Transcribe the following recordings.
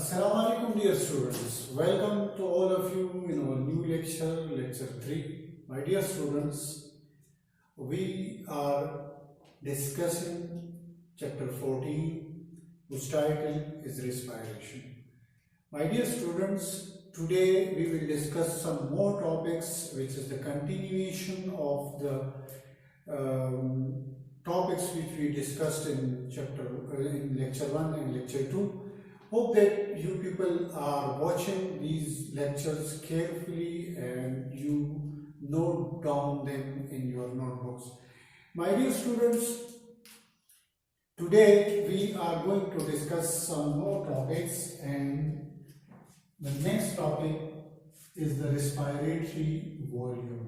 Assalamu alaikum dear students. Welcome to all of you in our new lecture, lecture 3. My dear students, we are discussing chapter 14 whose title is respiration. My dear students, today we will discuss some more topics which is the continuation of the topics which we discussed in lecture 1 and lecture 2. Hope that you people are watching these lectures carefully and you note down them in your notebooks. My dear students, today we are going to discuss some more topics, and the next topic is the respiratory volume.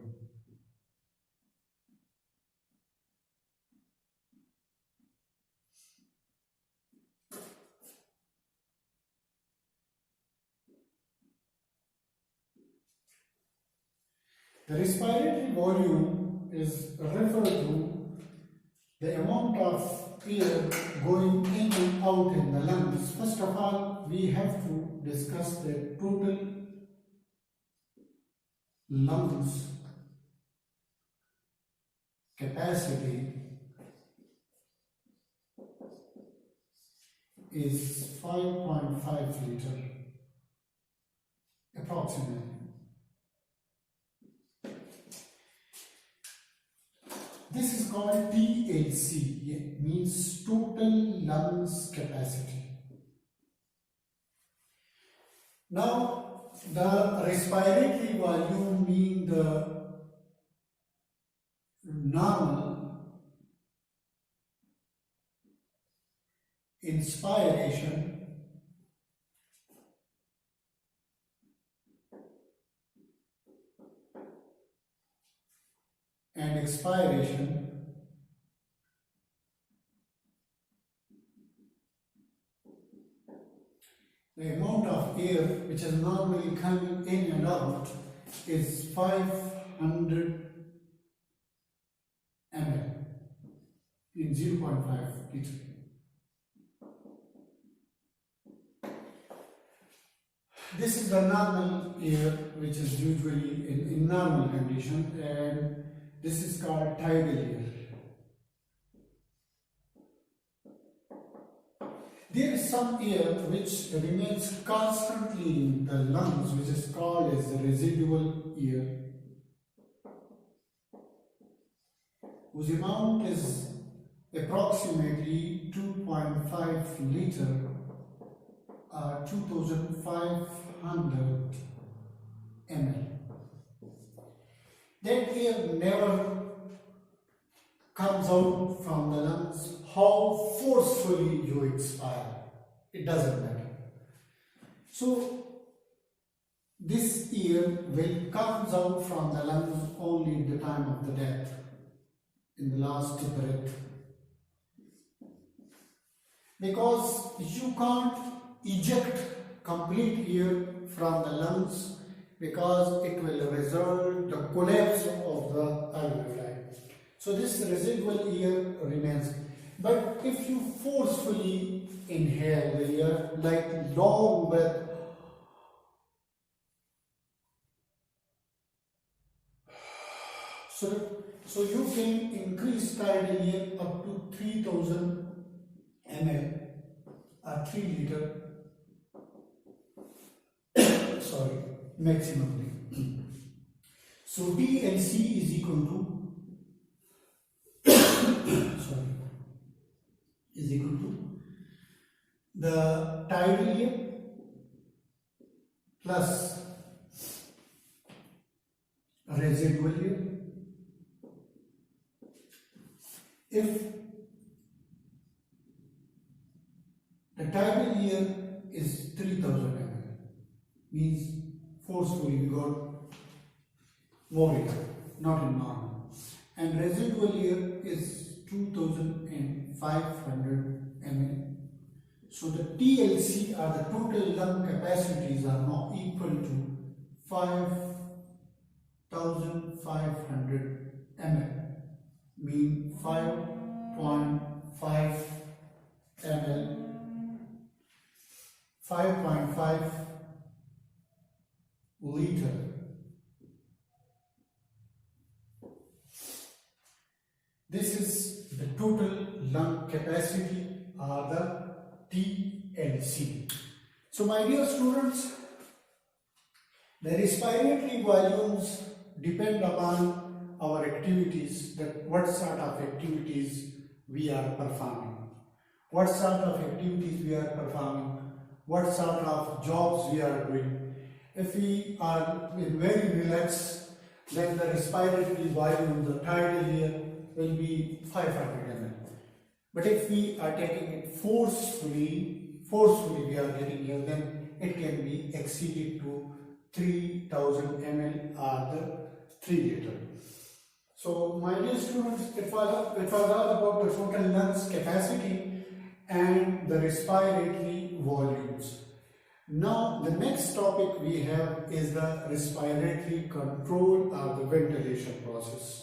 The respiratory volume is referred to the amount of air going in and out in the lungs. First of all, we have to discuss the total lungs capacity is 5.5 liter approximately. This is called TLC, it means total lungs capacity. Now, the respiratory volume means the normal inspiration and expiration the amount of air which is normally coming in and out is 500 ml in 0.5 liter. This is the normal air which is usually in normal condition, and this is called tidal air. There is some air which remains constantly in the lungs, which is called as the residual air, whose amount is approximately 2.5 liter or 2500 ml. That air never comes out from the lungs. How forcefully you expire, it doesn't matter. So this air will comes out from the lungs only at the time of the death, in the last breath, because you can't eject complete air from the lungs, because it will result the collapse of the alveoli. So this residual air remains. But if you forcefully inhale the air, like long breath, so you can increase tidal air up to 3000 ml or 3 liter. Sorry, maximally. So TLC is equal to the tidal air plus residual air. If the tidal air is 3000 ml, means forcefully we got more air, not in normal, and residual air is 2500 ml. So the TLC, or the total lung capacities, are now equal to 5500 ml, mean 5.5 ml 5.5 capacity are the T and C. So my dear students, the respiratory volumes depend upon our activities, that what sort of activities we are performing. What sort of activities we are performing, what sort of jobs we are doing. If we are very relaxed, then the respiratory volume, the tidal air will be 500 ml. But if we are taking it forcefully we are getting here, then it can be exceeded to 3000 ml or the 3 liter. So my dear students, it was all about the total lungs capacity and the respiratory volumes. Now the next topic we have is the respiratory control or the ventilation process.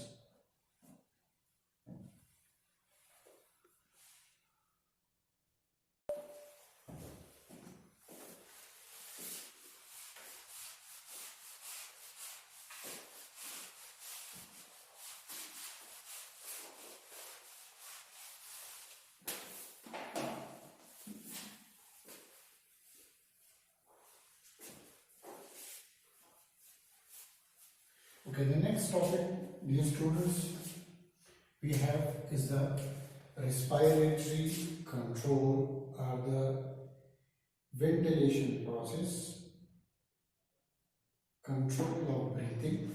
Okay, the next topic, dear students, we have is the respiratory control or the ventilation process, control of breathing.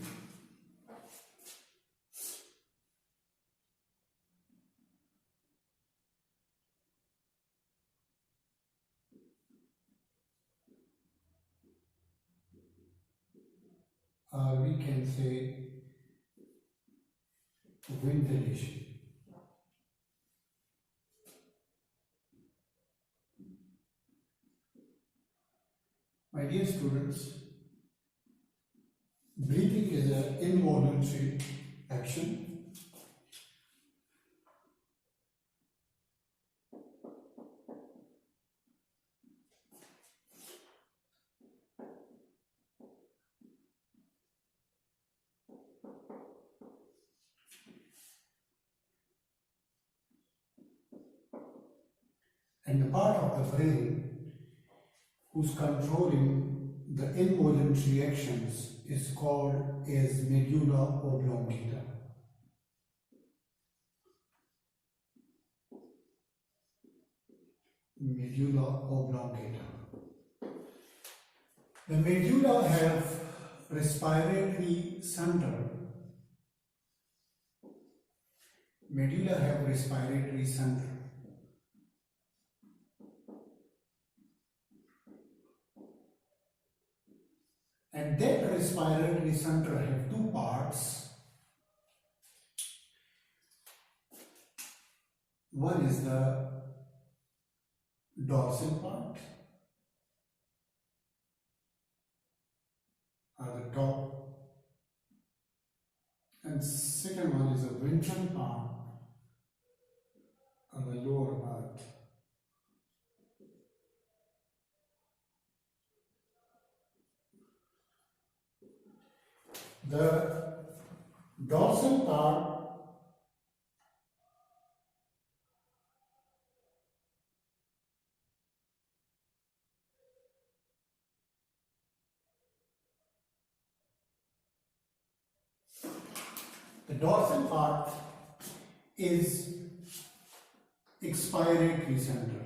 We can say ventilation. My dear students, breathing is an involuntary action. And the part of the brain who's controlling the involuntary actions is called as medulla oblongata. Medulla oblongata. The medulla have respiratory center. Medulla have respiratory center. And that respiratory center have two parts. One is the dorsal part, or the top, and second one is the ventral part, or the lower part. The dorsal part is expiratory center.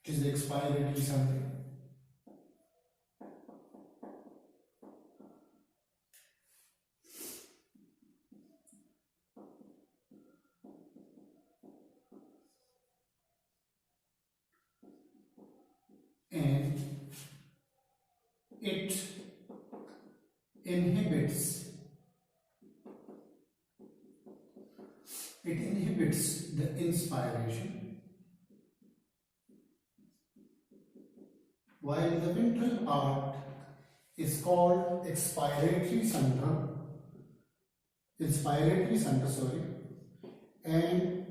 It is the expiratory center. And it inhibits the inspiration, while the ventral part is called inspiratory center, and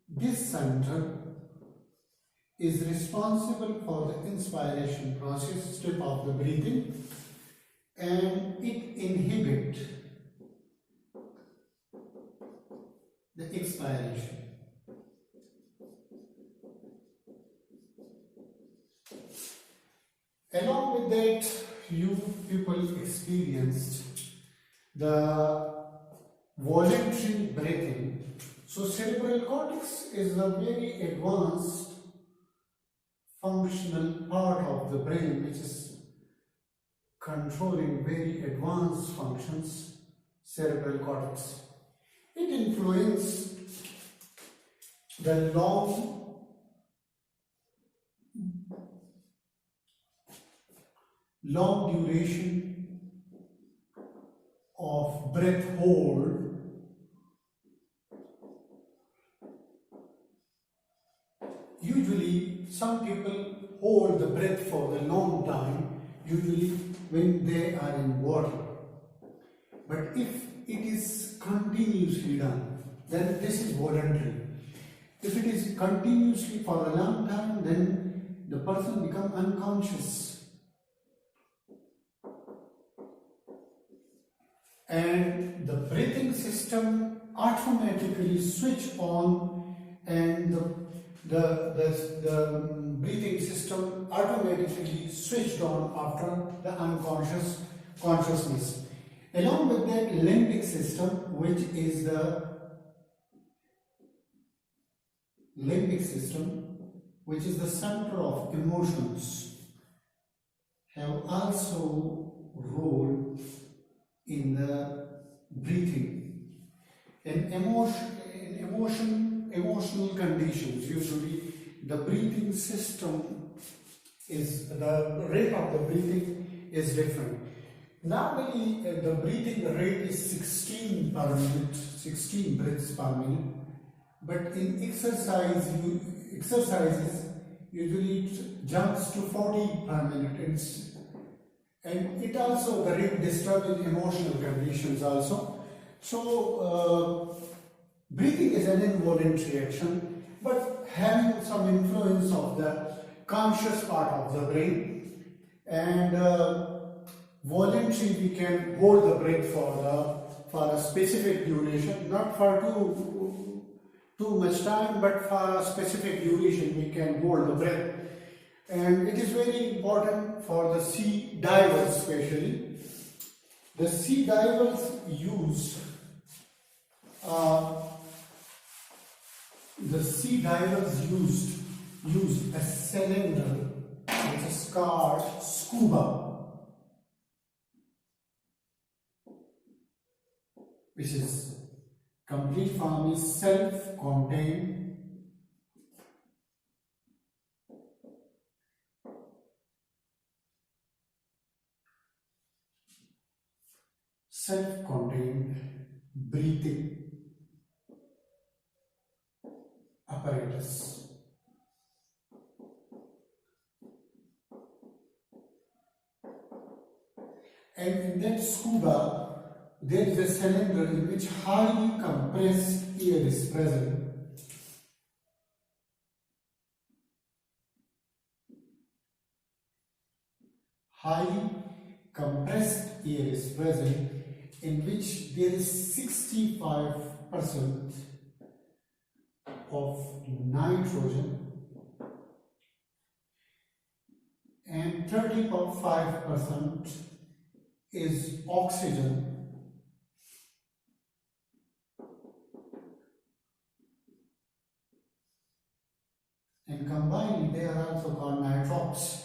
this center is responsible for the inspiration process, step of the breathing, and it experienced the voluntary breathing. So cerebral cortex is a very advanced functional part of the brain which is controlling very advanced functions, cerebral cortex. It influences the long duration of breath hold. Usually some people hold the breath for a long time, usually when they are in water. But if it is continuously done, then this is voluntary. If it is continuously for a long time, then the person becomes unconscious. And the breathing system automatically switch on, and the breathing system automatically switched on after the consciousness. Along with that, limbic system, which is the center of emotions, have also role in the breathing. Emotional conditions, usually the breathing system is, the rate of the breathing is different. Normally the breathing rate is 16 per minute, 16 breaths per minute, but in exercises usually it jumps to 40 per minute. And it also, the rate disturbs in emotional conditions also. So breathing is an involuntary action, but having some influence of the conscious part of the brain. And voluntary, we can hold the breath for a specific duration, not for too much time, but for a specific duration we can hold the breath. And it is very important for the sea divers especially. The sea divers use a cylinder which is called scuba, which is complete form is self-contained. Self-contained breathing apparatus. And in that scuba, there is a cylinder in which highly compressed air is present. Highly compressed air is present, in which there is 65% of nitrogen and 35% is oxygen, and combined they are also called nitrox.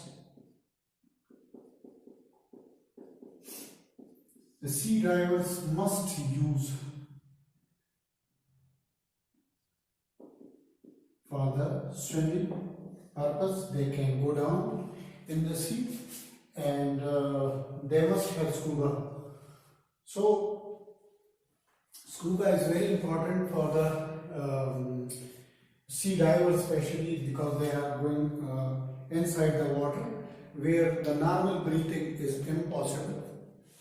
The sea divers must use for the swimming purpose. They can go down in the sea, and they must have scuba. So scuba is very important for the sea divers, especially because they are going inside the water where the normal breathing is impossible,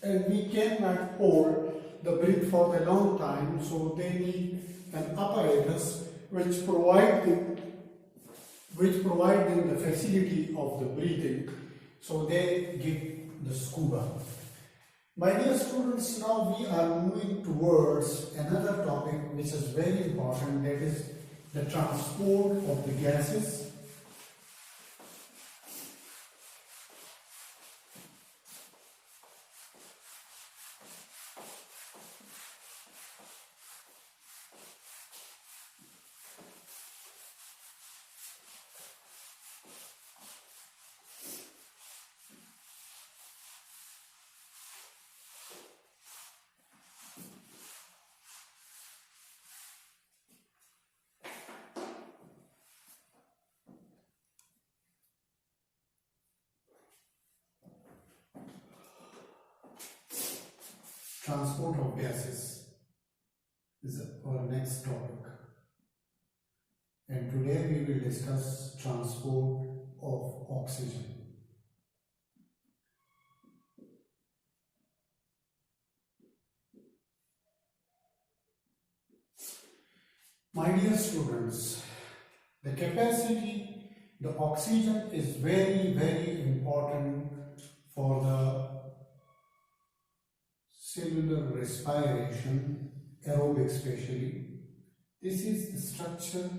and we cannot hold the breath for a long time. So they need an apparatus which provide them the facility of the breathing. So they give the scuba. My dear students, now we are moving towards another topic which is very important, that is the transport of the gases. transport of gases is our next topic, and today we will discuss transport of oxygen. My dear students, the oxygen is very important for the cellular respiration, aerobic especially. This is the structure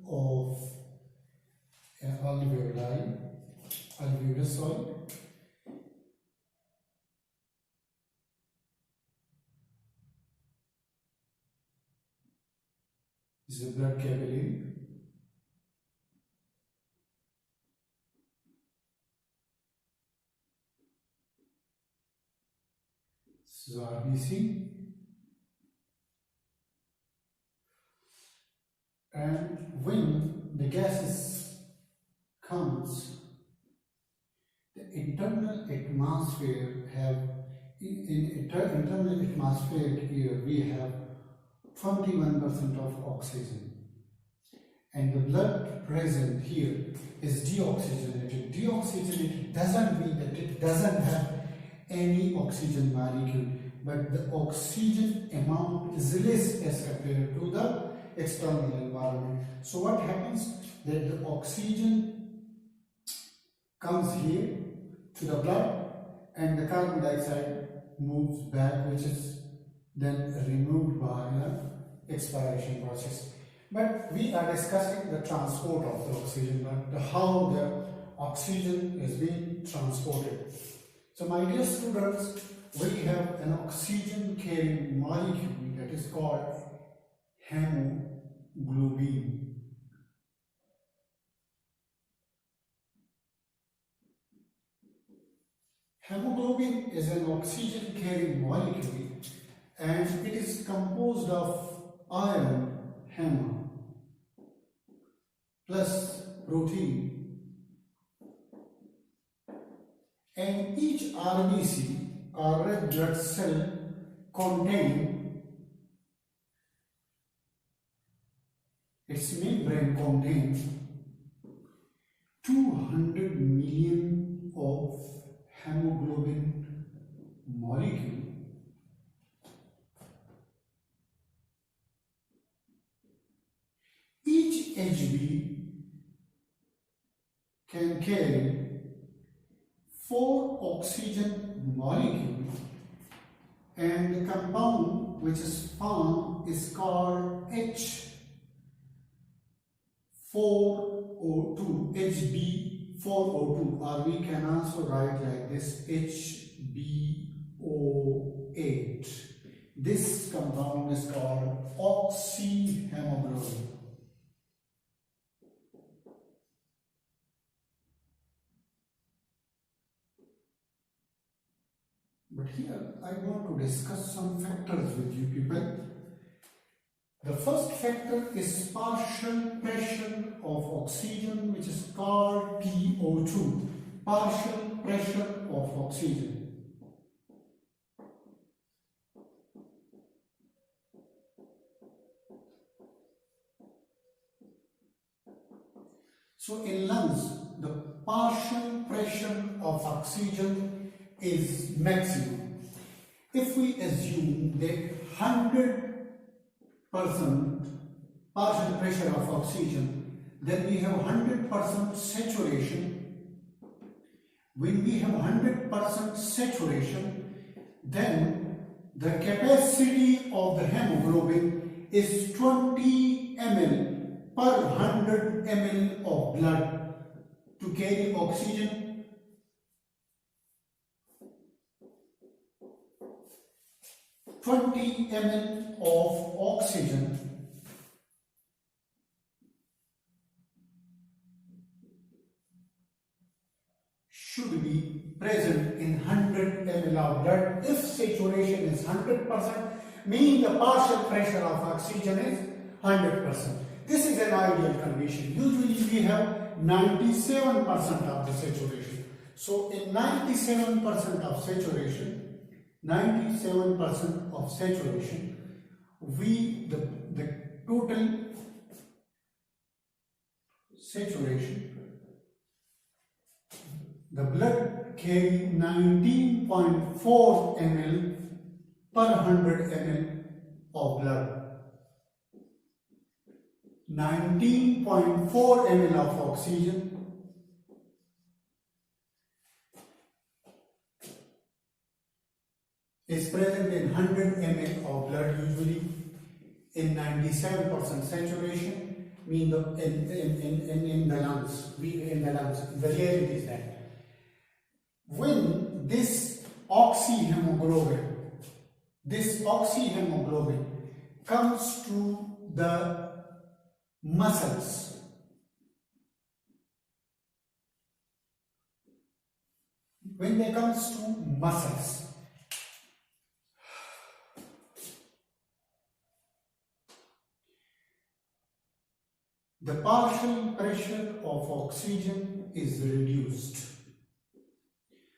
of an alveolus oil. This is a blood capillary. This is RBC. And when the gases comes, the internal atmosphere internal atmospheric air we have 21% of oxygen, and the blood present here is deoxygenated. Deoxygenated doesn't mean that it doesn't have any oxygen molecule, but the oxygen amount is less as compared to the external environment. So what happens, that the oxygen comes here to the blood and the carbon dioxide moves back, which is then removed by the expiration process. But we are discussing the transport of the oxygen, how the oxygen is being transported. So my dear students, we have an oxygen carrying molecule that is called hemoglobin. Hemoglobin is an oxygen carrying molecule, and it is composed of iron, heme, plus protein, and each RBC or red blood cell its membrane contains 200 million of hemoglobin molecule. Each HB can carry 4 oxygen molecules, and the compound which is formed is called H4O2, HB4O2, or we can also write like this, HbO8. This compound is called oxyhemoglobin. But here I want to discuss some factors with you people. The first factor is partial pressure of oxygen, which is called PO2, partial pressure of oxygen. So in lungs, the partial pressure of oxygen is maximum. If we assume that 100% partial pressure of oxygen, then we have 100% saturation. When we have 100% saturation, then the capacity of the hemoglobin is 20 ml per 100 ml of blood to carry oxygen. 20 ml of oxygen should be present in 100 ml of blood. If saturation is 100%, meaning the partial pressure of oxygen is 100%. This is an ideal condition. Usually we have 97% of the saturation. So in 97% of saturation, 97% of saturation, the total saturation, the blood carry 19.4 ml per 100 ml of blood. 19.4 ml of oxygen is present in 100 ml of blood, usually in 97% saturation, mean the in the lungs. The reality is that when this oxyhemoglobin comes to the muscles, when they comes to muscles, the partial pressure of oxygen is reduced.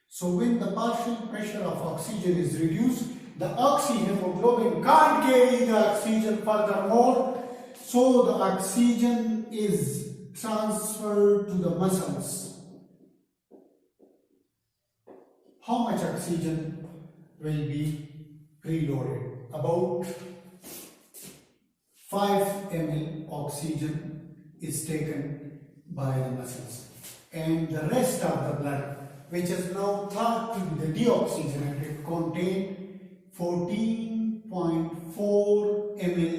So when the partial pressure of oxygen is reduced, the oxyhemoglobin can't carry the oxygen furthermore, so the oxygen is transferred to the muscles. How much oxygen will be preloaded? About 5 ml oxygen is taken by the muscles, and the rest of the blood, which is now thought to be the deoxygenated, contain 14.4 ml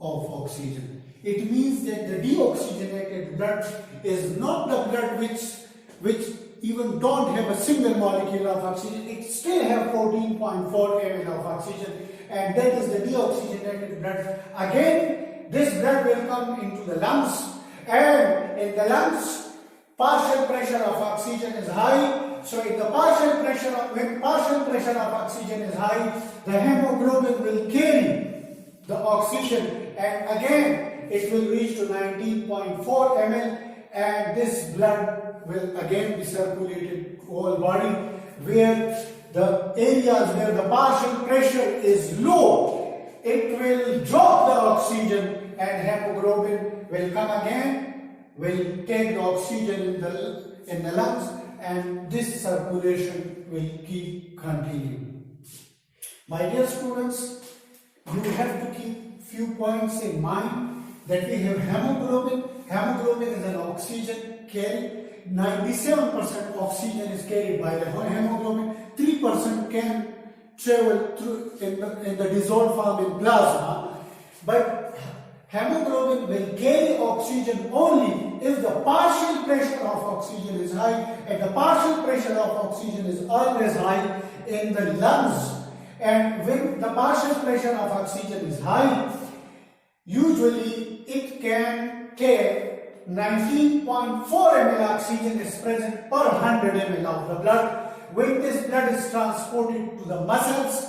of oxygen. It means that the deoxygenated blood is not the blood which even don't have a single molecule of oxygen. It still have 14.4 ml of oxygen, and that is the deoxygenated blood. Again, this blood will come into the lungs, and in the lungs, partial pressure of oxygen is high. So in the when partial pressure of oxygen is high, the hemoglobin will carry the oxygen, and again it will reach to 19.4 ml, and this blood will again be circulated to whole body, where the areas where the partial pressure is low, it will drop the oxygen, and hemoglobin will come again, will take the oxygen in the lungs, and this circulation will keep continuing. My dear students, you have to keep few points in mind, that we have hemoglobin. Hemoglobin is an oxygen carry. 97% oxygen is carried by the hemoglobin. 3% can travel through in the dissolved form in plasma, but hemoglobin will carry oxygen only if the partial pressure of oxygen is high, and the partial pressure of oxygen is always high in the lungs. And when the partial pressure of oxygen is high, usually it can take 19.4 ml oxygen is present per 100 ml of the blood. When this blood is transported to the muscles,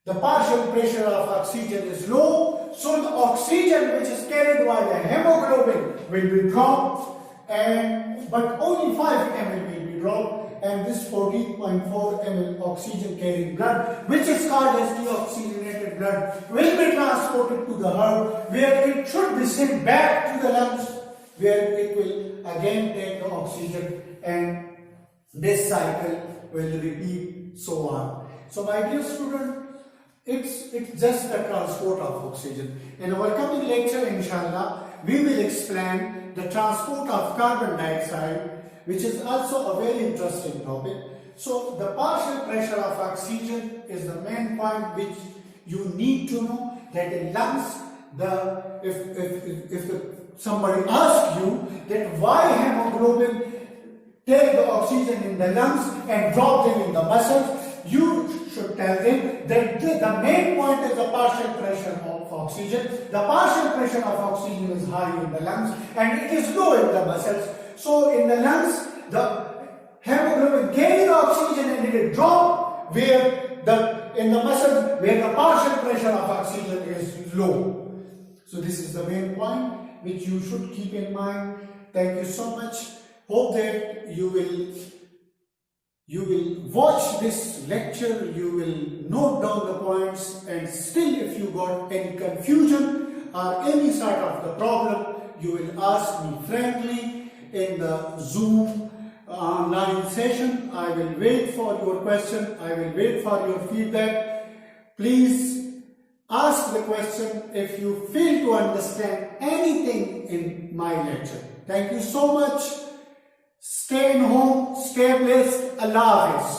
the partial pressure of oxygen is low, so the oxygen which is carried by the hemoglobin will be dropped, but only 5 ml will be dropped, and this 14.4 ml oxygen carrying blood, which is called as deoxygenated blood, will be transported to the heart, where it should be sent back to the lungs, where it will again take the oxygen, and this cycle will repeat, so on. So my dear student, it's just the transport of oxygen. In our coming lecture, inshallah, we will explain the transport of carbon dioxide, which is also a very interesting topic. So the partial pressure of oxygen is the main point which you need to know, that in lungs, if somebody asks you that why hemoglobin take the oxygen in the lungs and drop them in the muscles, you should tell them that the main point is the partial pressure of oxygen. The partial pressure of oxygen is high in the lungs and it is low in the muscles. So in the lungs, the hemoglobin carry the oxygen and it will drop, where in the muscles where the partial pressure of oxygen is low. So this is the main point which you should keep in mind. Thank you so much. Hope that you will You will watch this lecture, you will note down the points, and still if you got any confusion or any sort of the problem, you will ask me frankly in the Zoom online session. I will wait for your question, I will wait for your feedback. Please ask the question if you fail to understand anything in my lecture. Thank you so much. Stay in home, stay blessed. Allah Hafiz.